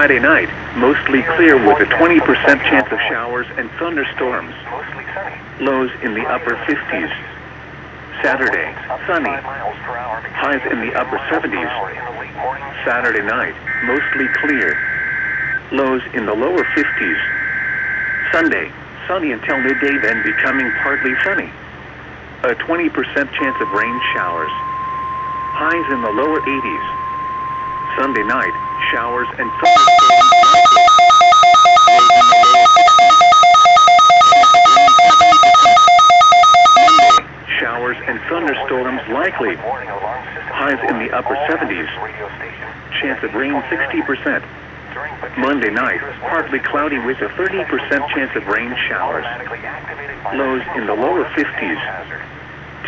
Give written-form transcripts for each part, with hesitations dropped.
Friday night, mostly clear with a 20% chance of showers and thunderstorms. Lows in the upper 50s. Saturday, sunny. Highs in the upper 70s. Saturday night, mostly clear. Lows in the lower 50s. Sunday, sunny until midday, then becoming partly sunny. A 20% chance of rain showers. Highs in the lower 80s. Sunday night, showers and thunderstorms likely. Lows in the lower 60s. Monday, showers and thunderstorms likely. Highs in the upper 70s. Chance of rain 60%. Monday night, partly cloudy with a 30% chance of rain showers. Lows in the lower 50s.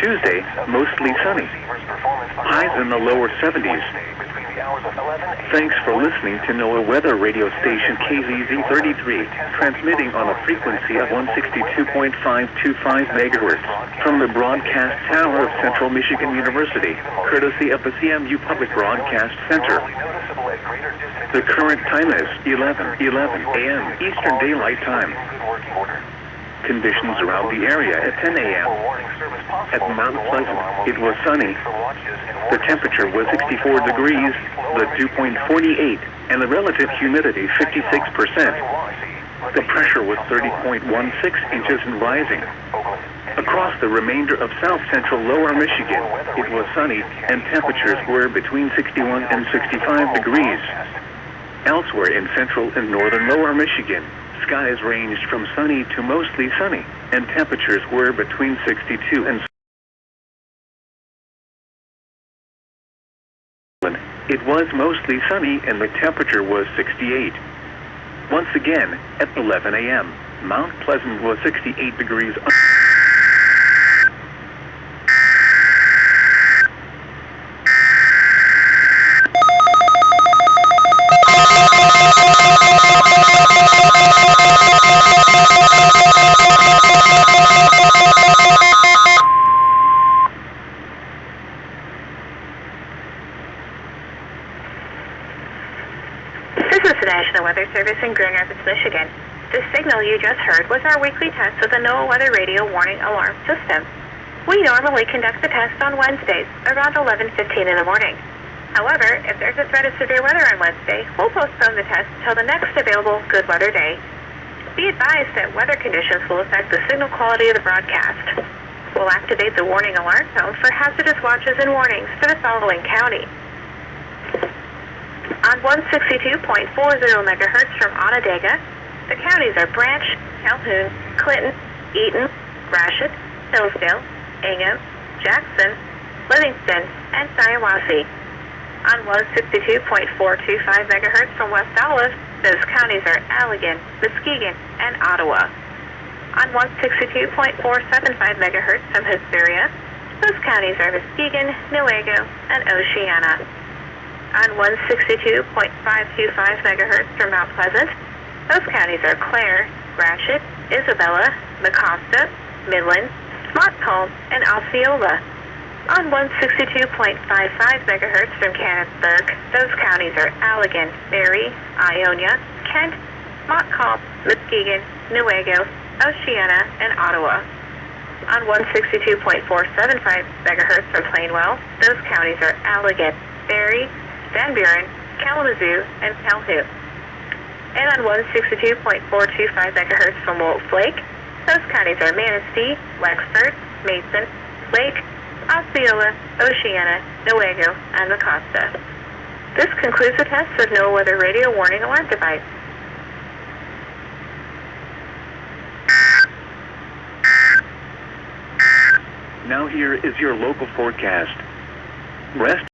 Tuesday, mostly sunny. Highs in the lower 70s. Thanks for listening to NOAA Weather Radio Station KZZ33, transmitting on a frequency of 162.525 megahertz from the broadcast tower of Central Michigan University, courtesy of the CMU Public Broadcast Center. The current time is 11:11 a.m. Eastern Daylight Time. Conditions around the area at 10 a.m. At Mount Pleasant, it was sunny. The temperature was 64 degrees, the dew point 48, and the relative humidity 56%. The pressure was 30.16 inches and rising. Across the remainder of south-central lower Michigan, it was sunny, and temperatures were between 61 and 65 degrees. Elsewhere in central and northern lower Michigan, skies ranged from sunny to mostly sunny, and temperatures were between 62 and it was mostly sunny and the temperature was 68. Once again, at 11 a.m., Mount Pleasant was 68 degrees. Service in Grand Rapids, Michigan. The signal you just heard was our weekly test of the NOAA Weather Radio Warning Alarm System. We normally conduct the test on Wednesdays around 11:15 in the morning. However, if there's a threat of severe weather on Wednesday, we'll postpone the test until the next available good weather day. Be advised that weather conditions will affect the signal quality of the broadcast. We'll activate the warning alarm tone for hazardous watches and warnings for the following county. On 162.40 megahertz from Onondaga, the counties are Branch, Calhoun, Clinton, Eaton, Gratiot, Hillsdale, Ingham, Jackson, Livingston, and Shiawassee. On 162.425 megahertz from West Olive, those counties are Allegan, Muskegon, and Ottawa. On 162.475 megahertz from Hesperia, those counties are Muskegon, Newaygo, and Oceana. On 162.525 megahertz from Mount Pleasant, those counties are Clare, Gratiot, Isabella, Mecosta, Midland, Montcalm, and Osceola. On 162.55 megahertz from Canonsburg, those counties are Allegan, Berry, Ionia, Kent, Montcalm, Muskegon, Newaygo, Oceana, and Ottawa. On 162.475 megahertz from Plainwell, those counties are Allegan, Berry, Van Buren, Kalamazoo, and Calhoun. And on 162.425 megahertz from Wolf Lake, those counties are Manistee, Wexford, Mason, Lake, Osceola, Oceana, Newaygo, and Mecosta. This concludes the test of NOAA Weather Radio Warning Alarm Device. Now here is your local forecast. Rest